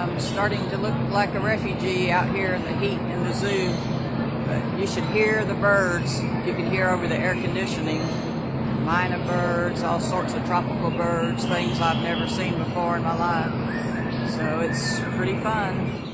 I'm starting to look like a refugee out here in the heat in the zoo. But you should hear the birds. You can hear over the air conditioning. Minor birds, all sorts of tropical birds, things I've never seen before in my life. So it's pretty fun.